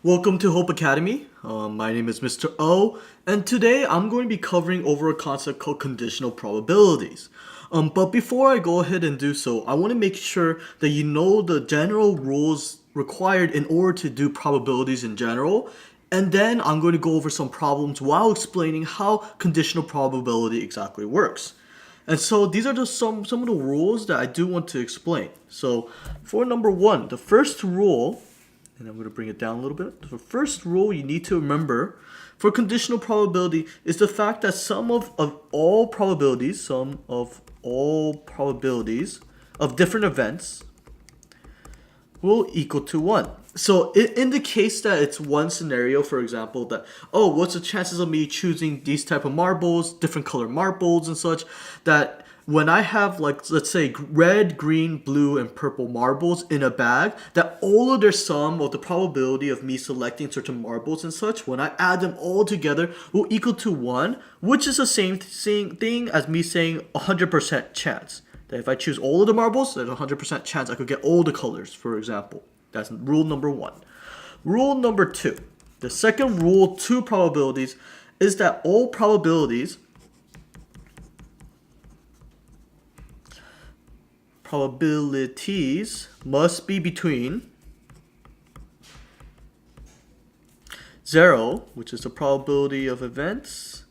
Welcome to Hope Academy. My name is Mr. O, and today I'm going to be covering over a concept called conditional probabilities. But before I go ahead and do so, I want to make sure that you know the general rules required in order to do probabilities in general, and then I'm going to go over some problems while explaining how conditional probability exactly works. And so these are just some of the rules that I do want to explain. So for number one, the first rule, and I'm going to bring it down a little bit. The first rule you need to remember for conditional probability is the fact that sum of all probabilities of different events will equal to 1. So in the case that it's one scenario, for example, that, oh, what's the chances of me choosing these type of marbles, different color marbles and such, that when I have, like, let's say red, green, blue, and purple marbles in a bag, that all of their sum of the probability of me selecting certain marbles and such, when I add them all together, will equal to 1, which is the same thing as me saying 100% chance. That if I choose all of the marbles, there's a 100% chance I could get all the colors, for example. That's rule number one. Rule number two. The second rule to probabilities is that all probabilities must be between 0, which is the probability of events,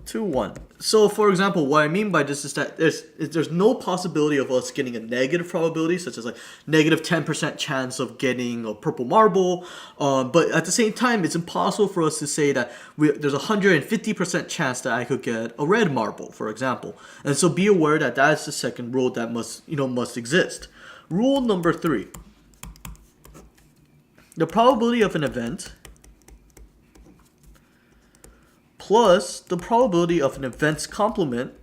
to 1. So for example, what I mean by this is that there's no possibility of us getting a negative probability, such as like negative 10% chance of getting a purple marble, but at the same time it's impossible for us to say that there's a 150% chance that I could get a red marble, for example. And so be aware that that's the second rule that must exist. Rule number 3. The probability of an event plus the probability of an event's complement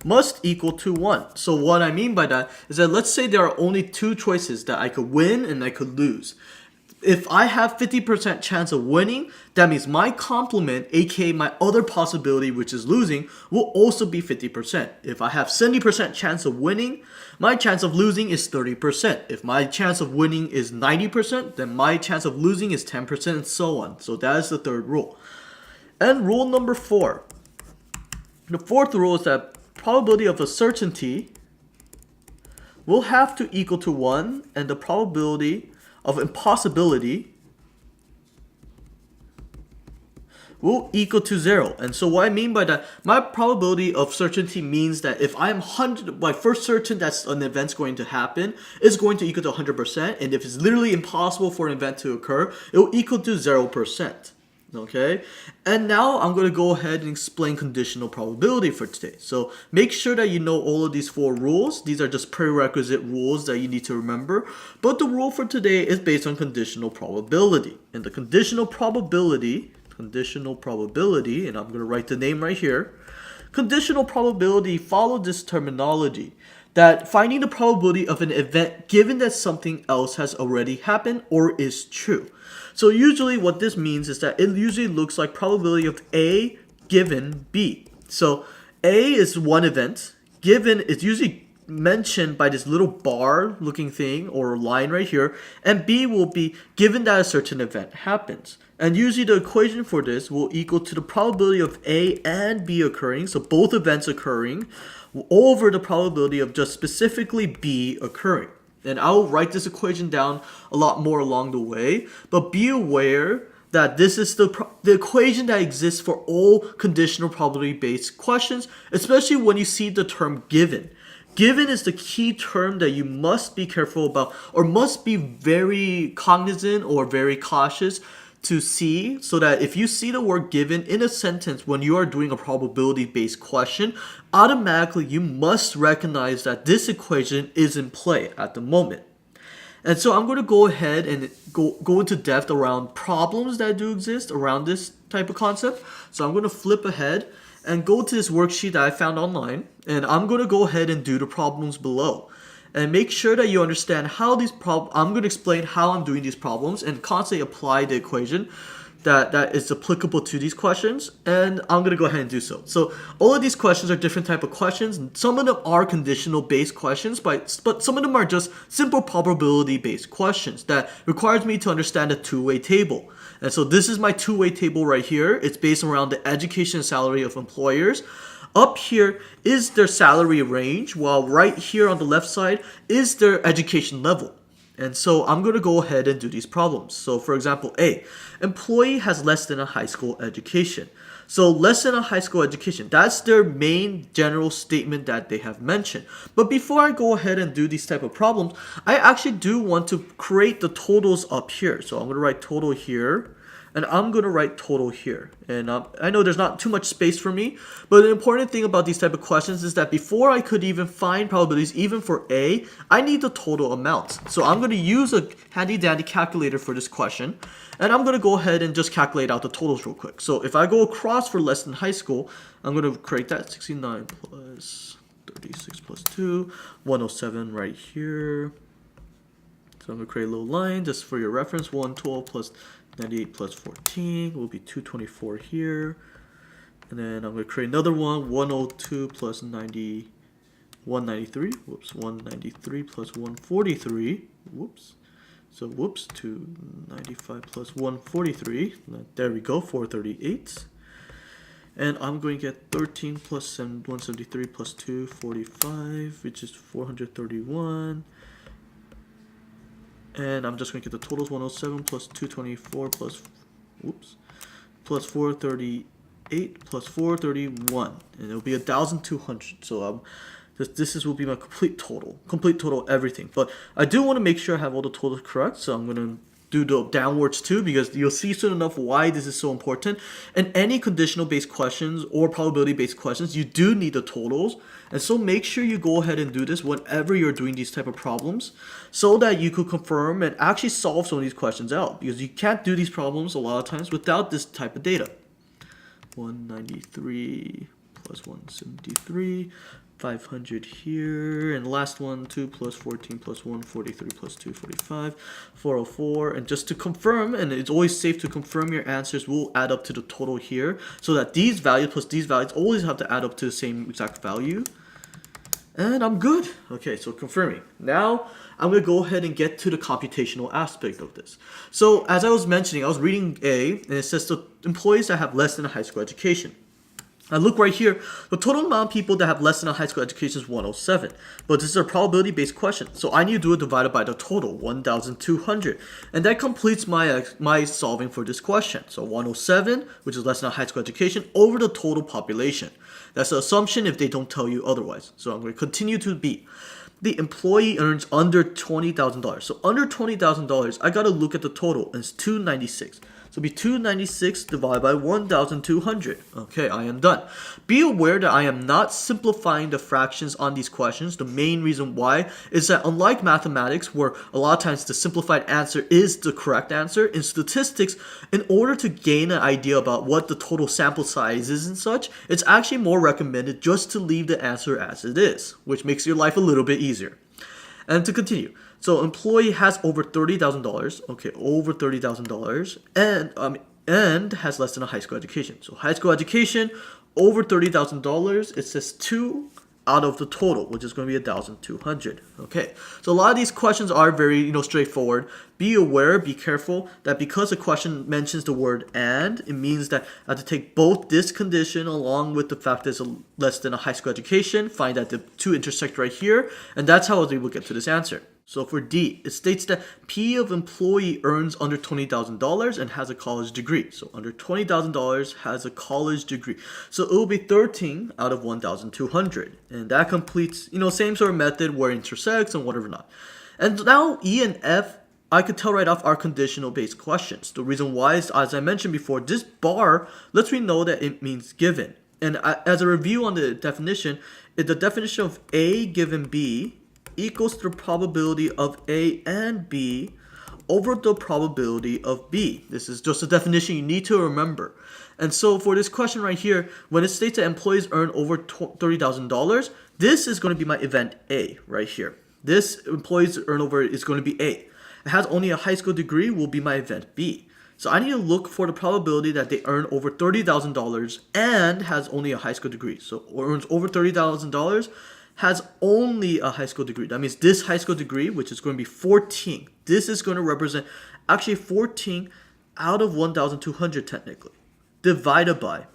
must equal to 1. So what I mean by that is that let's say there are only two choices that I could win and I could lose. If I have 50% chance of winning, that means my complement, aka my other possibility, which is losing, will also be 50%. If I have 70% chance of winning, my chance of losing is 30%. If my chance of winning is 90%, then my chance of losing is 10%, and so on. So that is the third rule. And rule number 4. The fourth rule is that probability of a certainty will have to equal to 1, and the probability of impossibility will equal to 0. And so what I mean by that, my probability of certainty means that if I'm first certain that an event's going to happen, is going to equal to 100%, and if it's literally impossible for an event to occur, it will equal to 0%. Okay, and now I'm going to go ahead and explain conditional probability for today. So make sure that you know all of these 4 rules. These are just prerequisite rules that you need to remember. But the rule for today is based on conditional probability. And the conditional probability, and I'm going to write the name right here. Conditional probability follows this terminology, that finding the probability of an event given that something else has already happened or is true. So usually what this means is that it usually looks like probability of A given B. So A is one event, given is usually mentioned by this little bar looking thing or line right here, and B will be given that a certain event happens. And usually the equation for this will equal to the probability of A and B occurring, so both events occurring, over the probability of just specifically B occurring. And I'll write this equation down a lot more along the way, but be aware that this is the equation that exists for all conditional probability based questions, especially when you see the term given. Given is the key term that you must be careful about, or must be very cognizant or very cautious to see, so that if you see the word given in a sentence when you are doing a probability based question, automatically you must recognize that this equation is in play at the moment. And so I'm going to go ahead and go into depth around problems that do exist around this type of concept. So I'm going to flip ahead and go to this worksheet that I found online, and I'm going to go ahead and do the problems below. And make sure that you understand how these I'm going to explain how I'm doing these problems and constantly apply the equation that is applicable to these questions, and I'm gonna go ahead and do so. So all of these questions are different type of questions. Some of them are conditional based questions, but some of them are just simple probability based questions that requires me to understand a two-way table. And so this is my two-way table right here. It's based around the education and salary of employers. Up here is their salary range, while right here on the left side is their education level. And so I'm going to go ahead and do these problems. So for example, A, employee has less than a high school education. So less than a high school education, that's their main general statement that they have mentioned. But before I go ahead and do these type of problems, I actually do want to create the totals up here. So I'm going to write total here. And I'm going to write total here. And I know there's not too much space for me, but the important thing about these type of questions is that before I could even find probabilities, even for A, I need the total amounts. So I'm going to use a handy dandy calculator for this question. And I'm going to go ahead and just calculate out the totals real quick. So if I go across for less than high school, I'm going to create that 69 plus 36 plus 2, 107 right here. So I'm going to create a little line just for your reference. 112 plus 98 plus 14 will be 224 here. And then I'm going to create another one. 102 plus 193. Whoops. 193 plus 143. Whoops. So whoops. 295 plus 143. There we go. 438. And I'm going to get 13 plus 173 plus 245, which is 431. And I'm just going to get the totals. 107 plus 224 plus, whoops, plus 438 plus 431. And it'll be 1,200. So this will be my complete total everything. But I do want to make sure I have all the totals correct. So I'm going to do the downwards too, because you'll see soon enough why this is so important. In any conditional based questions or probability based questions, you do need the totals. And so make sure you go ahead and do this whenever you're doing these type of problems, so that you could confirm and actually solve some of these questions out, because you can't do these problems a lot of times without this type of data. 193 plus 173, 500 here, and the last one, 2 plus 14 plus 143 plus 245, 404. And just to confirm, and it's always safe to confirm your answers will add up to the total here, so that these values plus these values always have to add up to the same exact value. And I'm good. Okay, so confirming. Now I'm going to go ahead and get to the computational aspect of this. So as I was mentioning, I was reading A, and it says the employees that have less than a high school education. Now look right here, the total amount of people that have less than a high school education is 107. But this is a probability based question, so I need to do it divided by the total, 1,200. And that completes my solving for this question. So 107, which is less than a high school education, over the total population. That's the assumption if they don't tell you otherwise. So I'm going to continue to B. The employee earns under $20,000. So under $20,000, I got to look at the total, and it's 296. So it'll be 296 divided by 1,200. Okay, I am done. Be aware that I am not simplifying the fractions on these questions. The main reason why is that unlike mathematics, where a lot of times the simplified answer is the correct answer, in statistics, in order to gain an idea about what the total sample size is and such, it's actually more recommended just to leave the answer as it is, which makes your life a little bit easier. And to continue, so employee has over $30,000, okay, over $30,000, and has less than a high school education. So high school education, over $30,000, it says 2 out of the total, which is going to be 1,200. Okay, so a lot of these questions are very straightforward. Be aware, be careful that because the question mentions the word and, it means that I have to take both this condition along with the fact that it's less than a high school education, find that the two intersect right here, and that's how we will get to this answer. So for D, it states that P of employee earns under $20,000 and has a college degree. So under $20,000 has a college degree. So it will be 13 out of 1,200. And that completes, same sort of method where it intersects and whatever not. And now E and F, I could tell right off are conditional based questions. The reason why is, as I mentioned before, this bar lets me know that it means given. And as a review on the definition of A given B equals the probability of A and B over the probability of B. This is just a definition you need to remember. And so for this question right here, when it states that employees earn over $30,000, this is going to be my event A right here. This employees earn over is going to be A. It has only a high school degree will be my event B. So I need to look for the probability that they earn over $30,000 and has only a high school degree. So earns over $30,000, has only a high school degree. That means this high school degree, which is going to be 14. This is going to represent actually 14 out of 1,200 technically, divided by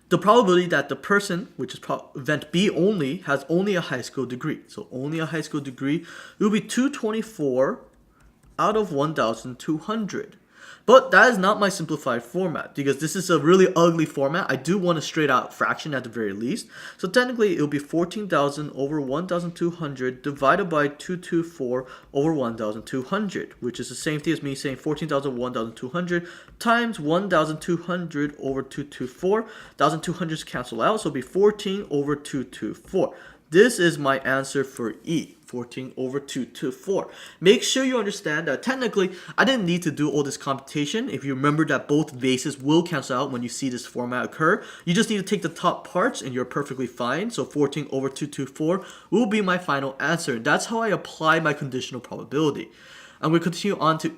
the probability that the person, which is event B only, has only a high school degree. So only a high school degree, it will be 224 out of 1,200. But that is not my simplified format because this is a really ugly format. I do want a straight out fraction at the very least. So technically it will be 14,000 over 1,200 divided by 224 over 1,200, which is the same thing as me saying 14,000 over 1,200 times 1,200 over 224. 1,200s cancel out, so it'll be 14 over 224. This is my answer for E, 14 over 224. Make sure you understand that technically I didn't need to do all this computation. If you remember that both bases will cancel out when you see this format occur, you just need to take the top parts and you're perfectly fine. So 14 over 224 will be my final answer. That's how I apply my conditional probability. I'm going to continue on to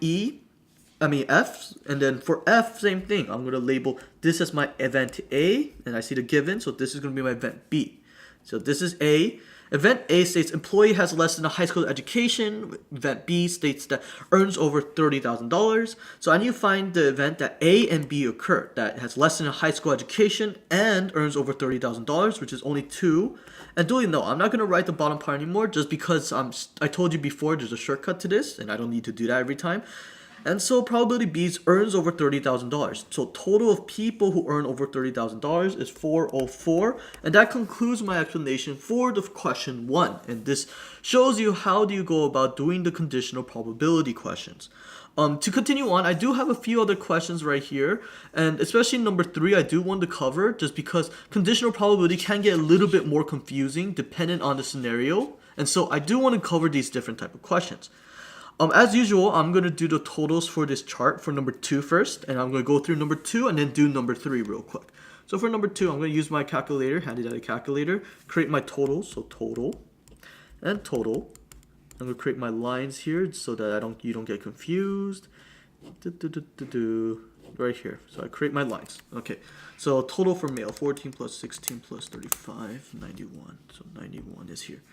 F, and then for F, same thing. I'm going to label this as my event A, and I see the given, so this is going to be my event B. So this is A. Event A states employee has less than a high school education. Event B states that earns over $30,000. So I need to find the event that A and B occur, that has less than a high school education and earns over $30,000, which is only 2. And do you know, I'm not going to write the bottom part anymore just because I told you before there's a shortcut to this and I don't need to do that every time. And so probability B earns over $30,000. So total of people who earn over $30,000 is 404. And that concludes my explanation for the question 1. And this shows you how do you go about doing the conditional probability questions. To continue on, I do have a few other questions right here. And especially number 3, I do want to cover just because conditional probability can get a little bit more confusing dependent on the scenario. And so I do want to cover these different type of questions. As usual, I'm going to do the totals for this chart for number 2 first, and I'm going to go through number 2 and then do number 3 real quick. So for number 2, I'm going to use my calculator, handy dandy calculator, create my totals, so total and total. I'm going to create my lines here so that you don't get confused. Right here. So I create my lines. Okay. So total for male, 14 plus 16 plus 35, 91. So 91 is here.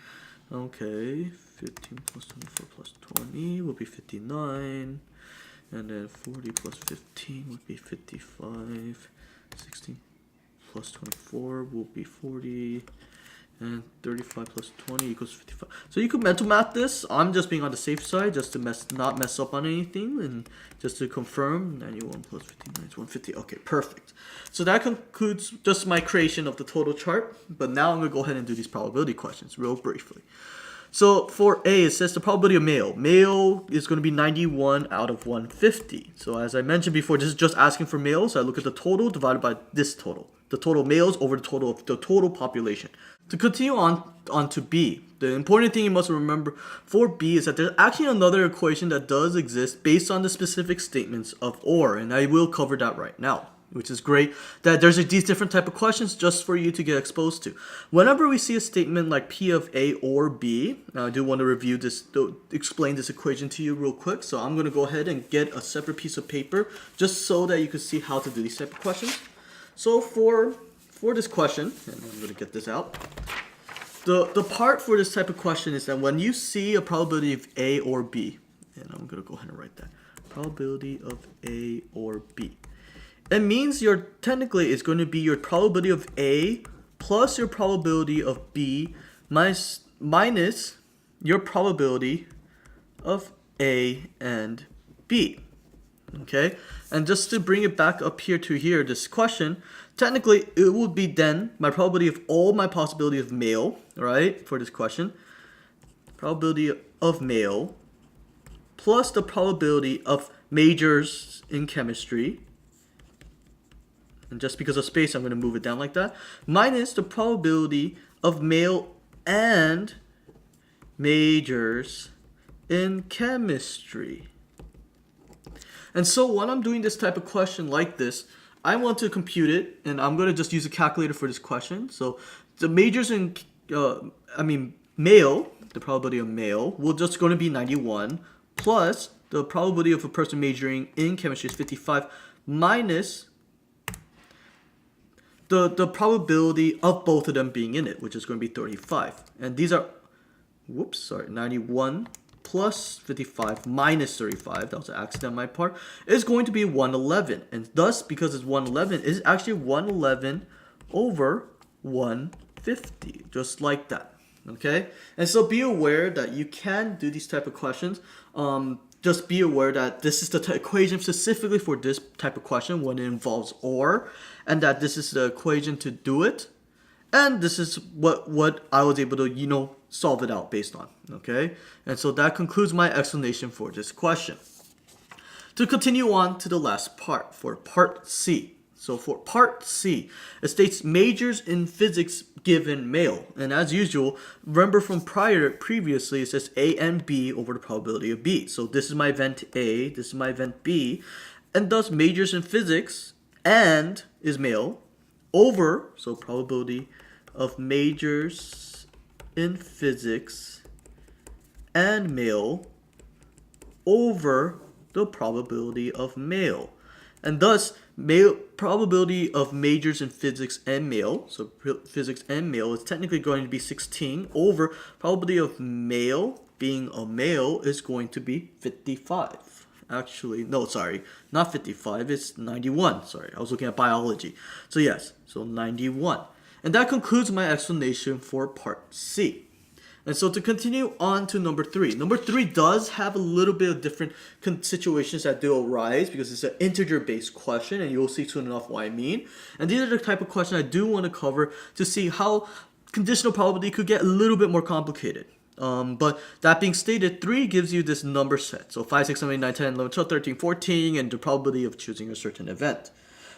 Okay, 15 plus 24 plus 20 will be 59, and then 40 plus 15 would be 55, 16 plus 24 will be 40, and 35 plus 20 equals 55. So you could mental math this. I'm just being on the safe side just to not mess up on anything, and just to confirm, 91 plus 59 is 150. Okay, perfect. So that concludes just my creation of the total chart, but now I'm going to go ahead and do these probability questions real briefly. So for A, it says the probability of male. Male is going to be 91 out of 150. So as I mentioned before, this is just asking for males. So I look at the total divided by this total. The total males over the total population. To continue on to B, the important thing you must remember for B is that there's actually another equation that does exist based on the specific statements of OR, and I will cover that right now, which is great that there's these different type of questions just for you to get exposed to. Whenever we see a statement like P of A or B, now I do want to review this, explain this equation to you real quick. So I'm going to go ahead and get a separate piece of paper just so that you can see how to do these type of questions. So for this question, and I'm going to get this out. The part for this type of question is that when you see a probability of A or B, and I'm going to go ahead and write that, probability of A or B. It means technically it's going to be your probability of A plus your probability of B minus your probability of A and B. Okay? And just to bring it back up here to here, this question, technically it would be then my probability of all my possibility of male, right, for this question, probability of male plus the probability of majors in chemistry, and just because of space I'm going to move it down like that, minus the probability of male and majors in chemistry. And so when I'm doing this type of question like this, I want to compute it, and I'm going to just use a calculator for this question. So the majors in, male, the probability of male, will just going to be 91 plus the probability of a person majoring in chemistry is 55 minus the probability of both of them being in it, which is going to be 35. And these are, 91 plus 55 minus 35, that was an accident on my part, is going to be 111. And thus, because it's 111, it's actually 111 over 150, just like that. Okay? And so be aware that you can do these type of questions. Just be aware that this is the equation specifically for this type of question when it involves OR, and that this is the equation to do it, and this is what I was able to solve it out based on. Okay, and so that concludes my explanation for this question. To continue on to the last part, for part C. So for part C, it states majors in physics given male. And as usual, remember from previously, it says A and B over the probability of B. So this is my event A, this is my event B, and thus majors in physics and is male over, so probability of majors in physics and male over the probability of male. And thus, probability of majors in physics and male, so physics and male, is technically going to be 16 over probability of male being a male is going to be 55. Actually, no, sorry, not 55, it's 91. Sorry, I was looking at biology. So yes, so 91. And that concludes my explanation for part C. And so to continue on to number 3. Number 3 does have a little bit of different situations that do arise because it's an integer-based question, and you'll see soon enough what I mean. And these are the type of questions I do want to cover to see how conditional probability could get a little bit more complicated. But that being stated, 3 gives you this number set. So 5, 6, 7, 8, 9, 10, 11, 12, 13, 14, and the probability of choosing a certain event.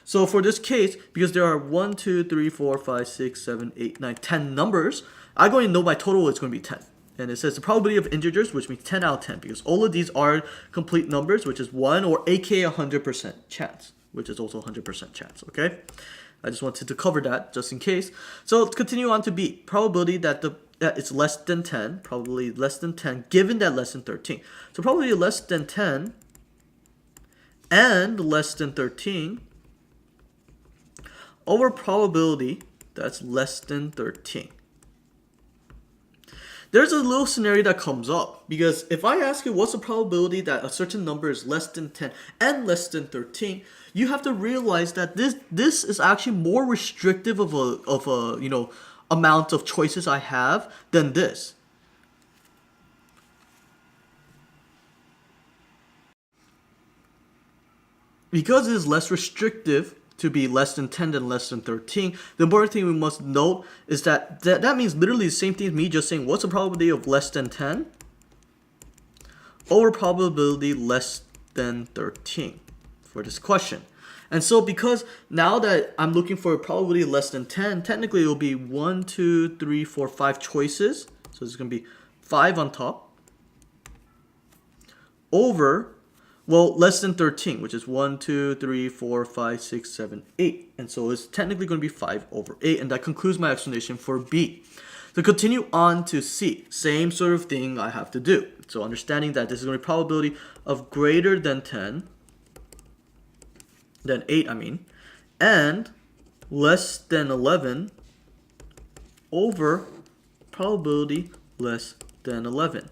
So for this case, because there are 1, 2, 3, 4, 5, 6, 7, 8, 9, 10 numbers, I'm going to know my total is going to be 10. And it says the probability of integers, which means 10 out of 10, because all of these are complete numbers, which is 1 or aka 100% chance, which is also 100% chance, okay? I just wanted to cover that just in case. So let's continue on to B. Probability that it's less than 10, probably less than 10, given that less than 13. So probably less than 10 and less than 13 over probability that's less than 13. There's a little scenario that comes up, because if I ask you what's the probability that a certain number is less than 10 and less than 13, you have to realize that this is actually more restrictive of a amount of choices I have than this. Because it is less restrictive to be less than 10 than less than 13, the important thing we must note is that means literally the same thing as me just saying what's the probability of less than 10 over probability less than 13 for this question. And so because now that I'm looking for a probability less than 10, technically it will be 1, 2, 3, 4, 5 choices. So it's going to be 5 on top over, well, less than 13, which is 1, 2, 3, 4, 5, 6, 7, 8. And so it's technically going to be 5 over 8. And that concludes my explanation for B. To continue on to C, same sort of thing I have to do. So understanding that this is going to be probability of greater than 10, than 8, and less than 11 over probability less than 11.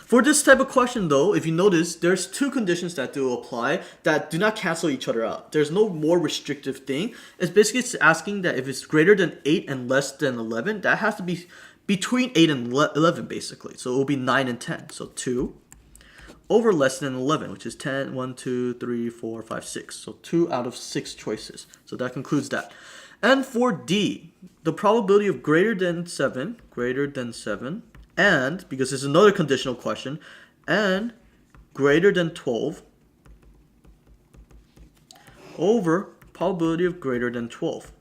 For this type of question though, if you notice, there's 2 conditions that do apply that do not cancel each other out. There's no more restrictive thing. It's basically asking that if it's greater than 8 and less than 11, that has to be between 8 and 11 basically. So it will be 9 and 10. So 2 over less than 11, which is 10, 1, 2, 3, 4, 5, 6. So 2 out of 6 choices. So that concludes that. And for D, the probability of greater than 7, and, because it's another conditional question, and greater than 12 over probability of greater than 12.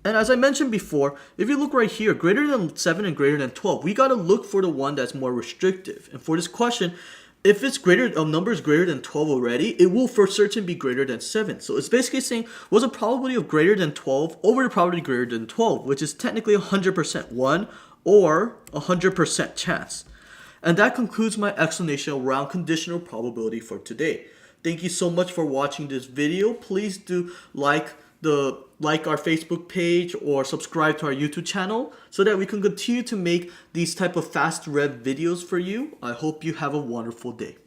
And as I mentioned before, if you look right here, greater than 7 and greater than 12, we got to look for the one that's more restrictive. And for this question, if it's a number is greater than 12 already, it will for certain be greater than 7. So it's basically saying what's the probability of greater than 12 over the probability greater than 12, which is technically 100%, 1 or 100% chance. And that concludes my explanation around conditional probability for today. Thank you so much for watching this video. Please do like our Facebook page or subscribe to our YouTube channel so that we can continue to make these type of FASTREV videos for you. I hope you have a wonderful day.